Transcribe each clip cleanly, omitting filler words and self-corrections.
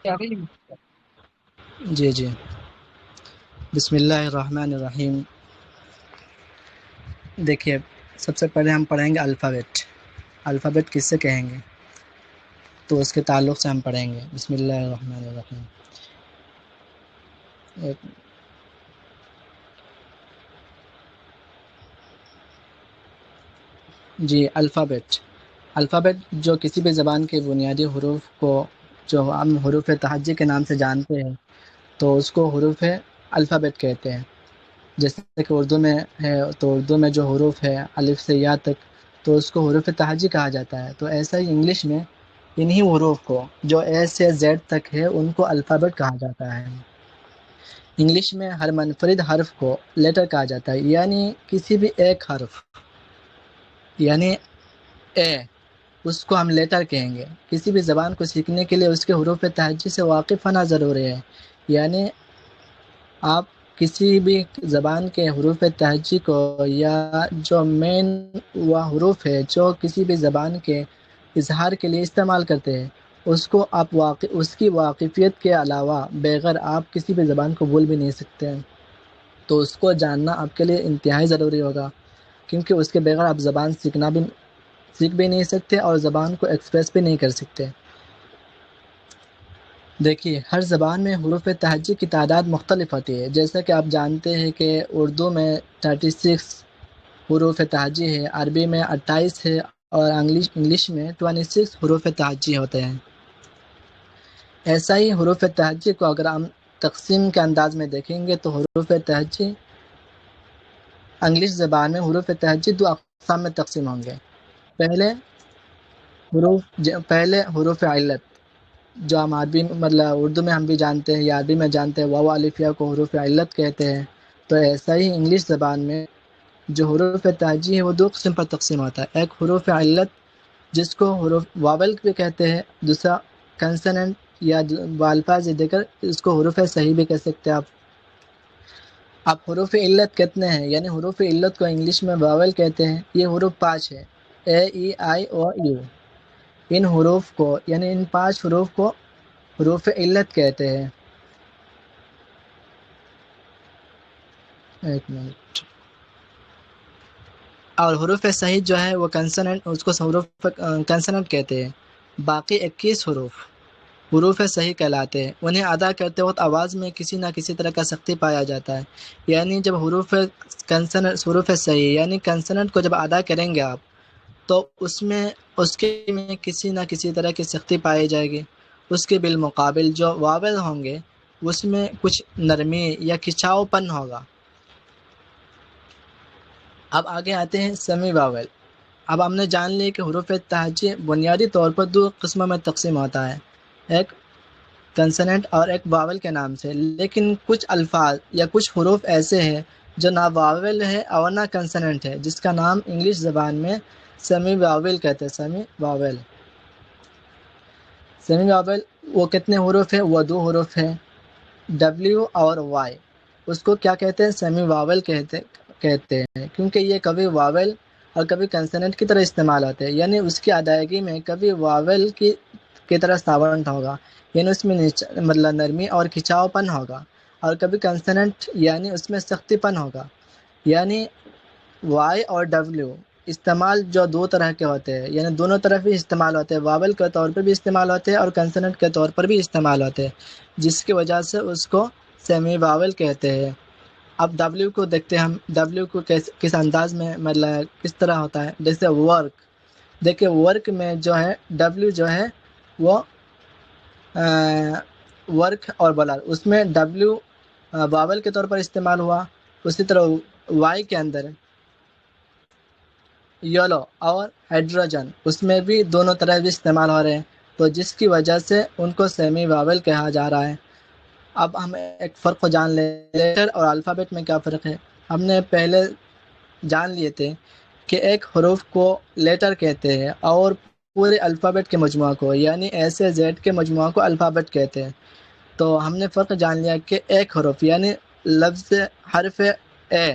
کیا رہی؟ جی جی، بسم اللہ الرحمن الرحیم۔ دیکھیے، سب سے پہلے ہم پڑھیں گے الفابیٹ۔ الفابیٹ کس سے کہیں گے تو اس کے تعلق سے ہم پڑھیں گے۔ بسم اللہ الرحمن الرحیم۔ جی، الفابیٹ۔ الفابیٹ جو کسی بھی زبان کے بنیادی حروف کو جو ہم حروف تہجی کے نام سے جانتے ہیں تو اس کو حروف الفابیٹ کہتے ہیں۔ جیسے کہ اردو میں ہے تو اردو میں جو حروف ہے الف سے یا تک تو اس کو حروف تہجی کہا جاتا ہے۔ تو ایسا ہی انگلش میں انہی حروف کو جو اے سے زیڈ تک ہے ان کو الفابیٹ کہا جاتا ہے۔ انگلش میں ہر منفرد حرف کو لیٹر کہا جاتا ہے، یعنی کسی بھی ایک حرف، یعنی اے، اس کو ہم لیٹر کہیں گے۔ کسی بھی زبان کو سیکھنے کے لیے اس کے حروف تہجی سے واقف ہونا ضروری ہے، یعنی آپ کسی بھی زبان کے حروف تہجی کو یا جو مین وہ حروف ہے جو کسی بھی زبان کے اظہار کے لیے استعمال کرتے ہیں اس کو آپ اس کی واقفیت کے علاوہ بغیر آپ کسی بھی زبان کو بول بھی نہیں سکتے ہیں۔ تو اس کو جاننا آپ کے لیے انتہائی ضروری ہوگا، کیونکہ اس کے بغیر آپ زبان سیکھ بھی نہیں سکتے اور زبان کو ایکسپریس بھی نہیں کر سکتے۔ دیکھیے، ہر زبان میں حروف تہجی کی تعداد مختلف ہوتی ہے۔ جیسا کہ آپ جانتے ہیں کہ اردو میں 36 حروف تہجی ہے، عربی میں 28 ہے اور انگلش میں 26 حروف تہجی ہوتے ہیں۔ ایسا ہی حروف تہجی کو اگر ہم تقسیم کے انداز میں دیکھیں گے تو حروف تہجی انگلش زبان میں حروف تہجی دو اقسام میں تقسیم ہوں گے۔ پہلے حروف علت، جو ہم عربی مطلب اردو میں ہم بھی جانتے ہیں یا عربی میں جانتے ہیں، واو الف یا کو حروف علت کہتے ہیں۔ تو ایسا ہی انگلش زبان میں جو حروف تہجی ہے وہ دو قسم پر تقسیم ہوتا ہے۔ ایک حروف علت جس کو حروف واول بھی کہتے ہیں، دوسرا کنسننٹ یا الفاظ دیگر اس کو حروف صحیح بھی کہہ سکتے ہیں آپ۔ اب حروف علت کتنے ہیں، یعنی حروف علت کو انگلش میں واول کہتے ہیں۔ یہ حروف 5 ہے، اے ای آئی او یو۔ ان حروف کو یعنی ان 5 حروف کو حروف علت کہتے ہیں۔ ایک منٹ۔ اور حروف صحیح جو ہے وہ کنسننٹ، اس کو حروف کنسننٹ کہتے ہیں۔ باقی 21 حروف صحیح کہلاتے ہیں۔ انہیں ادا کرتے وقت آواز میں کسی نہ کسی طرح کا سختی پایا جاتا ہے، یعنی جب حروف صحیح یعنی کنسننٹ کو جب ادا کریں گے آپ تو اس کے میں کسی نہ کسی طرح کی سختی پائی جائے گی۔ اس کے بالمقابل جو واول ہوں گے اس میں کچھ نرمی یا کھچاؤ پن ہوگا۔ اب آگے آتے ہیں سمی واول۔ اب ہم نے جان لی کہ حروف تہجی بنیادی طور پر دو قسموں میں تقسیم ہوتا ہے، ایک کنسننٹ اور ایک واول کے نام سے۔ لیکن کچھ الفاظ یا کچھ حروف ایسے ہیں جو نہ واول ہے اور نہ کنسننٹ ہے، جس کا نام انگلش زبان میں سیمی واول کہتے ہیں۔ سیمی واول وہ کتنے حروف ہیں؟ وہ 2 حروف ہیں، ڈبلیو اور وائی۔ اس کو کیا کہتے ہیں؟ سیمی واول کہتے ہیں، کیونکہ یہ کبھی واول اور کبھی کنسننٹ کی طرح استعمال ہوتے ہیں، یعنی اس کی ادائیگی میں کبھی واول کی طرح ساونٹ ہوگا، یعنی اس میں مطلب نرمی اور کھچاؤ پن ہوگا، اور کبھی کنسننٹ یعنی اس میں سختی پن ہوگا۔ یعنی وائی اور ڈبلیو استعمال جو 2 طرح کے ہوتے ہیں، یعنی دونوں طرف بھی استعمال ہوتے ہیں، واول کے طور پر بھی استعمال ہوتے ہیں اور کنسننٹ کے طور پر بھی استعمال ہوتے ہیں، جس کی وجہ سے اس کو سیمی واول کہتے ہیں۔ اب ڈبلیو کو دیکھتے ہیں ہم، ڈبلیو کو کس انداز میں مطلب کس طرح ہوتا ہے۔ جیسے ورک، دیکھیں ورک میں جو ہے ڈبلیو جو ہے وہ ورک اور بلر، اس میں ڈبلیو واول کے طور پر استعمال ہوا۔ اسی طرح وائی کے اندر یلو اور ہائیڈروجن، اس میں بھی دونوں طرح بھی استعمال ہو رہے ہیں، تو جس کی وجہ سے ان کو سیمی واول کہا جا رہا ہے۔ اب ہم ایک فرق کو جان لیں، لیٹر اور الفابیٹ میں کیا فرق ہے۔ ہم نے پہلے جان لیے تھے کہ ایک حروف کو لیٹر کہتے ہیں اور پورے الفابیٹ کے مجموعہ کو یعنی اے سے زیڈ کے مجموعہ کو الفابیٹ کہتے ہیں۔ تو ہم نے فرق جان لیا کہ ایک حرف یعنی لفظ حرف اے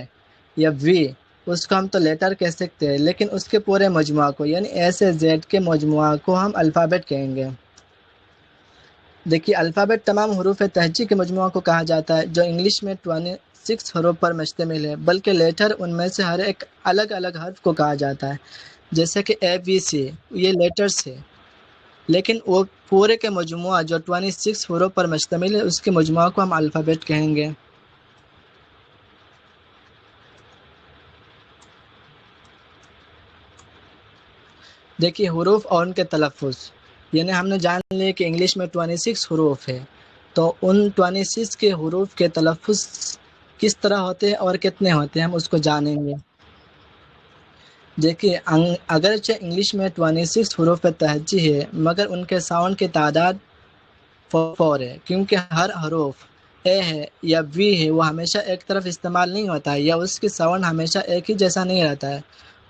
یا وی، اس کو ہم تو لیٹر کہہ سکتے ہیں، لیکن اس کے پورے مجموعہ کو یعنی اے سے زیڈ کے مجموعہ کو ہم الفابیٹ کہیں گے۔ دیکھیے الفابیٹ تمام حروف تہجی کے مجموعہ کو کہا جاتا ہے جو انگلش میں 26 حروف پر مشتمل ہے، بلکہ لیٹر ان میں سے ہر ایک الگ الگ حرف کو کہا جاتا ہے، جیسے کہ اے بی سی یہ لیٹرز ہے، لیکن وہ پورے کے مجموعہ جو 26 حروف پر مشتمل ہے اس کے مجموعہ کو ہم الفابیٹ کہیں گے۔ دیکھیے حروف اور ان کے تلفظ، یعنی ہم نے جان لیا کہ انگلش میں 26 حروف ہے، تو ان 26 کے حروف کے تلفظ کس طرح ہوتے ہیں اور کتنے ہوتے ہیں ہم اس کو جانیں گے۔ دیکھیے اگرچہ انگلش میں 26 حروف تہجی ہے، مگر ان کے ساؤنڈ کی تعداد 4 ہے، کیونکہ ہر حروف اے ہے یا وی ہے وہ ہمیشہ ایک طرف استعمال نہیں ہوتا ہے، یا اس کی ساؤنڈ ہمیشہ ایک ہی جیسا نہیں رہتا ہے،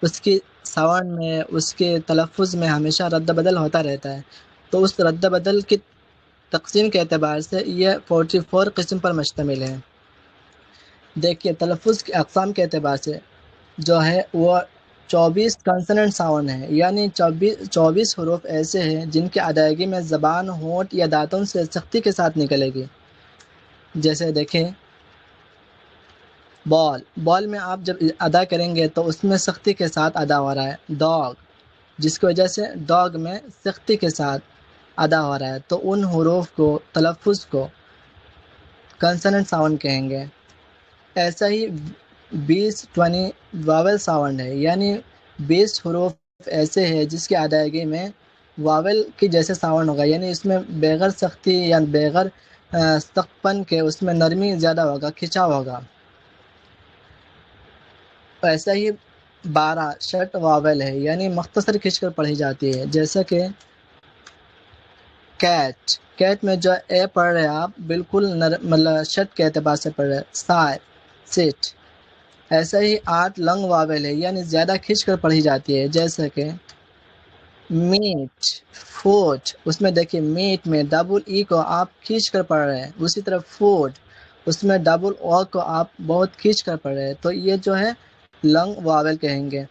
اس کی ساؤنڈ میں اس کے تلفظ میں ہمیشہ رد بدل ہوتا رہتا ہے، تو اس رد بدل کی تقسیم کے اعتبار سے یہ 44 قسم پر مشتمل ہے۔ دیکھیے تلفظ کی اقسام کے اعتبار سے جو ہے وہ 24 کنسننٹ ساؤنڈ ہیں، یعنی 24 حروف ایسے ہیں جن کی ادائیگی میں زبان، ہونٹ یا دانتوں سے سختی کے ساتھ نکلے گی۔ جیسے دیکھیں بال میں آپ جب ادا کریں گے تو اس میں سختی کے ساتھ ادا ہو رہا ہے، ڈاگ جس کی وجہ سے ڈاگ میں سختی کے ساتھ ادا ہو رہا ہے، تو ان حروف کو تلفظ کو کنسننٹ ساؤنڈ کہیں گے۔ ایسا ہی 20 واول ساؤنڈ ہے، یعنی 20 حروف ایسے ہیں جس کی ادائیگی میں واول کی جیسے ساؤنڈ ہوگا، یعنی اس میں بغیر سختی یا بغیر سخت پن کے اس میں نرمی زیادہ ہوگا، کھچاؤ ہوگا۔ ایسا ہی 12 شرٹ واول ہے، یعنی مختصر کھنچ کر پڑھی جاتی ہے، جیسا کہ کیٹ میں جو اے پڑھ رہے ہیں آپ بالکل مطلب شٹ کے اعتبار سے پڑھ رہے ہیں، سیٹ۔ ایسا ہی 8 لنگ واول ہے، یعنی زیادہ کھنچ کر پڑھی جاتی ہے، جیسے کہ میٹ فوٹ، اس میں دیکھیے میٹ میں ڈبل ای کو آپ کھینچ کر پڑھ رہے ہیں، اسی طرح فوٹ اس میں ڈبل او کو آپ بہت کھینچ کر پڑھ رہے ہیں، تو یہ جو ہے لنگ واول کہیں گے۔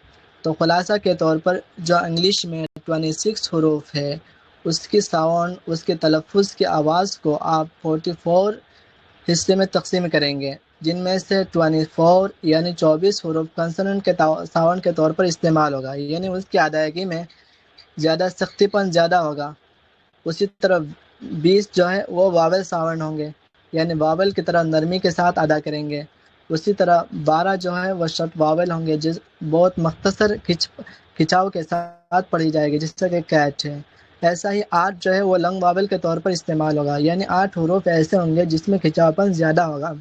تو خلاصہ کے طور پر جو انگلش میں 26 حروف ہے اس کی ساؤنڈ، اس کے تلفظ کی آواز کو آپ 44 حصے میں تقسیم کریں گے، جن میں سے 24 یعنی 24 حروف کنسننٹ کے ساؤنڈ کے طور پر استعمال ہوگا، یعنی اس کی ادائیگی میں زیادہ سختی پن زیادہ ہوگا۔ اسی طرح 20 جو ہے وہ واول ساؤنڈ ہوں گے، یعنی واول کی طرح نرمی کے ساتھ ادا کریں گے۔ اسی طرح 12 جو ہے وہ شرط واول ہوں گے، جس بہت مختصر کھچاؤ کے ساتھ پڑھی جائے گی، جس سے کہ کیٹ ہے۔ ایسا ہی 8 جو ہے وہ لنگ واول کے طور پر استعمال ہوگا، یعنی 8 حروف ایسے ہوں گے جس میں کھچاؤ پن زیادہ ہوگا،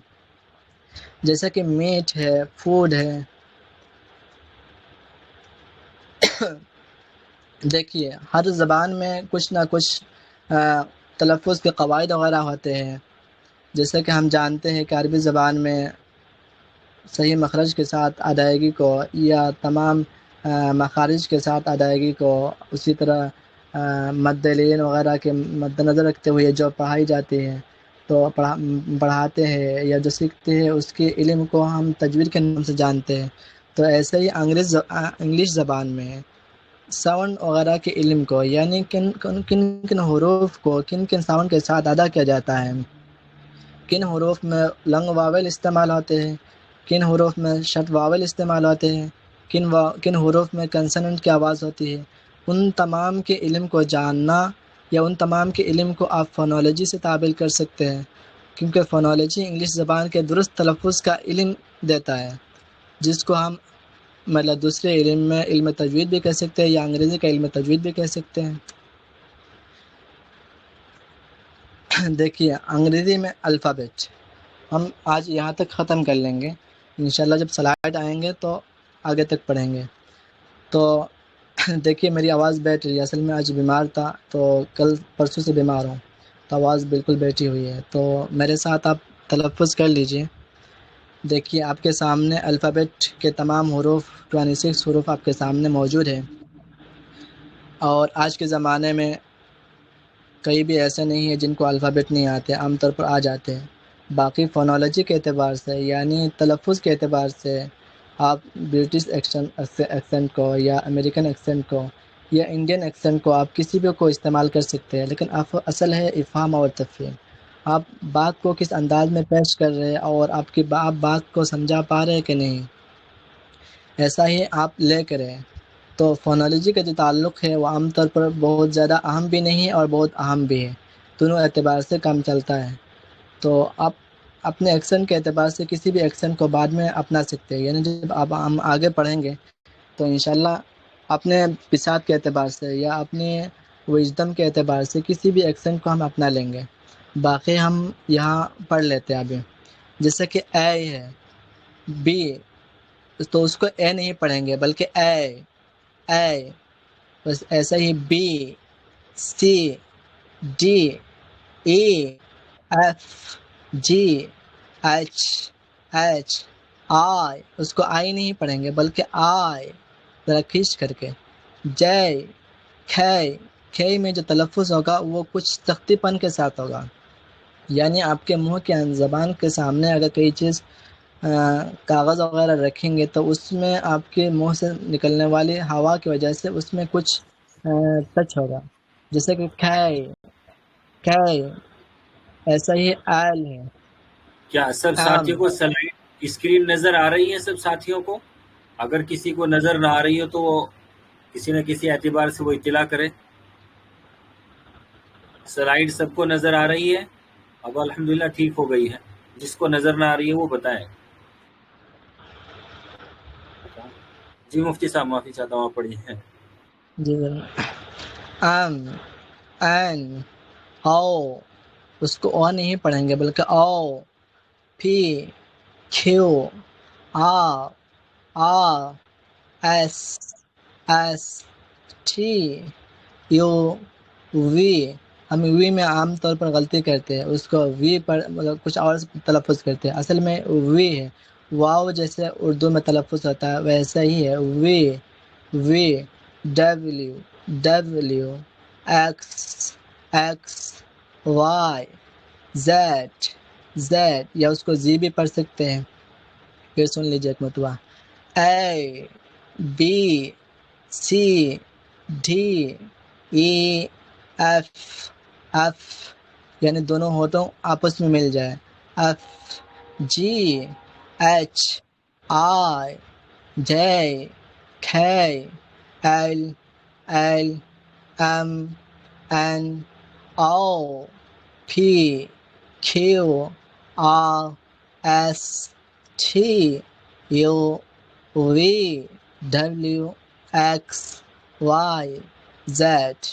جیسے کہ میٹ ہے، فوڈ ہے۔ دیکھیے ہر زبان میں کچھ نہ کچھ تلفظ کے قواعد وغیرہ ہوتے ہیں، جیسے کہ ہم جانتے ہیں کہ عربی زبان میں صحیح مخرج کے ساتھ ادائیگی کو یا تمام مخارج کے ساتھ ادائیگی کو، اسی طرح مد لین وغیرہ کے مد نظر رکھتے ہوئے جو پڑھائی جاتی ہے تو پڑھاتے ہیں یا جو سیکھتے ہیں اس کے علم کو ہم تجوید کے نام سے جانتے ہیں، تو ایسے ہی انگلش زبان میں ساؤنڈ وغیرہ کے علم کو، یعنی کن حروف کو کن ساؤنڈ کے ساتھ ادا کیا جاتا ہے، کن حروف میں لنگ واول استعمال ہوتے ہیں، کن حروف میں شٹ واول استعمال ہوتے ہیں، کن حروف میں کنسننٹ کی آواز ہوتی ہے، ان تمام کے علم کو جاننا یا ان تمام کے علم کو آپ فونالوجی سے تعبیر کر سکتے ہیں، کیونکہ فونالوجی انگلش زبان کے درست تلفظ کا علم دیتا ہے، جس کو ہم مطلب دوسرے علم میں علم تجوید بھی کہہ سکتے ہیں یا انگریزی کا علم تجوید بھی کہہ سکتے ہیں۔ دیکھیے انگریزی میں الفابیٹ ہم آج یہاں تک ختم کر لیں گے، انشاءاللہ جب سلائڈ آئیں گے تو آگے تک پڑھیں گے۔ تو دیکھیے میری آواز بیٹھ رہی ہے، اصل میں آج بیمار تھا تو کل پرسوں سے بیمار ہوں، تو آواز بالکل بیٹھی ہوئی ہے، تو میرے ساتھ آپ تلفظ کر لیجئے۔ دیکھیے آپ کے سامنے الفابیٹ کے تمام حروف 26 حروف آپ کے سامنے موجود ہیں، اور آج کے زمانے میں کئی بھی ایسے نہیں ہیں جن کو الفابیٹ نہیں آتے، عام طور پر آ جاتے ہیں۔ باقی فونالوجی کے اعتبار سے یعنی تلفظ کے اعتبار سے آپ برٹش ایکسنٹ کو یا امریکن ایکسنٹ کو یا انڈین ایکسنٹ کو آپ کسی بھی کو استعمال کر سکتے ہیں، لیکن اصل ہے افہام اور تفہیم. آپ بات کو کس انداز میں پیش کر رہے ہیں اور آپ بات کو سمجھا پا رہے ہیں کہ نہیں، ایسا ہی آپ لے کریں. تو فونالوجی کا جو تعلق ہے وہ عام طور پر بہت زیادہ اہم بھی نہیں ہے اور بہت اہم بھی ہے، دونوں اعتبار سے کام چلتا ہے. تو آپ اپنے ایکسنٹ کے اعتبار سے کسی بھی ایکسنٹ کو بعد میں اپنا سکتے ہیں، یعنی جب ہم آگے پڑھیں گے تو انشاءاللہ اپنے بساط کے اعتبار سے یا اپنے وژڈم کے اعتبار سے کسی بھی ایکسنٹ کو ہم اپنا لیں گے. باقی ہم یہاں پڑھ لیتے ہیں ابھی، جیسے کہ اے ہے، بی، تو اس کو اے نہیں پڑھیں گے بلکہ اے. بس ایسا ہی B, C, D, E, F, G, H, I, اس کو آئی نہیں پڑھیں گے بلکہ آئی ذرا کھینچ کر کے. جے، کھے میں جو تلفظ ہوگا وہ کچھ سختی پن کے ساتھ ہوگا، یعنی آپ کے منہ کے زبان کے سامنے اگر کوئی چیز کاغذ وغیرہ رکھیں گے تو اس میں آپ کے منہ سے نکلنے والی ہوا کی وجہ سے اس میں کچھ ٹچ ہوگا، جیسے کہ کھے. ایسا ہی ایل ہے، کیا سب ساتھیوں کو سلائڈ اسکرین نظر آ رہی ہے؟ سب ساتھیوں کو اگر کسی کو نظر نہ آ رہی ہو تو وہ کسی نہ کسی اعتبار سے وہ اطلاع کرے. سلائڈ سب کو نظر آ رہی ہے؟ اب الحمدللہ ٹھیک ہو گئی ہے. جس کو نظر نہ آ رہی ہے وہ بتائیں. جی مفتی صاحب معافی چاہتا ہوں، آپ پڑھیے. جی این، او، اس کو او نہیں پڑھیں گے بلکہ او، P, Q, R, S, T, U, وی. ہم وی میں عام طور پر غلطی کرتے ہیں، اس کو وی پر مطلب کچھ اور تلفظ کرتے ہیں، اصل میں وی ہے. واو جیسے اردو میں تلفظ ہوتا ہے ویسا ہی ہے وی. ڈبلیو، ایکس، وائی، زیڈ، یا اس کو زی بھی پڑھ سکتے ہیں. پھر سن لیجیے ایک مرتبہ، A, B, C, D, E, F, یعنی دونوں ہونٹوں آپس میں مل جائے، F, G, H, I, J, K, L, M, N, O, P, Q, R, S, T, U, V, W, X, Y, Z.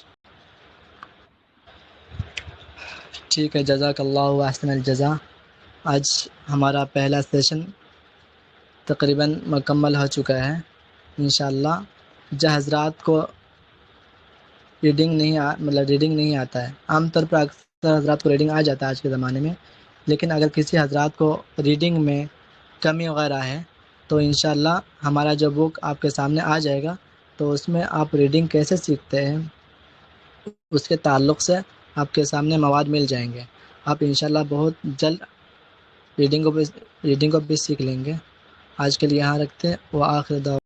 ٹھیک ہے، جزاک اللہ احسن الجزا. آج ہمارا پہلا سیشن تقریباً مکمل ہو چکا ہے. انشاءاللہ جو حضرات کو ریڈنگ نہیں آتا ہے، عام طور پر اکثر حضرات کو ریڈنگ آ جاتا ہے آج کے زمانے میں، لیکن اگر کسی حضرات کو ریڈنگ میں کمی وغیرہ ہے تو انشاءاللہ ہمارا جو بک آپ کے سامنے آ جائے گا تو اس میں آپ ریڈنگ کیسے سیکھتے ہیں اس کے تعلق سے آپ کے سامنے مواد مل جائیں گے. آپ انشاءاللہ بہت جلد ریڈنگ کو بھی سیکھ لیں گے. آج کے لیے یہاں رکھتے ہیں. وآخر دعوانا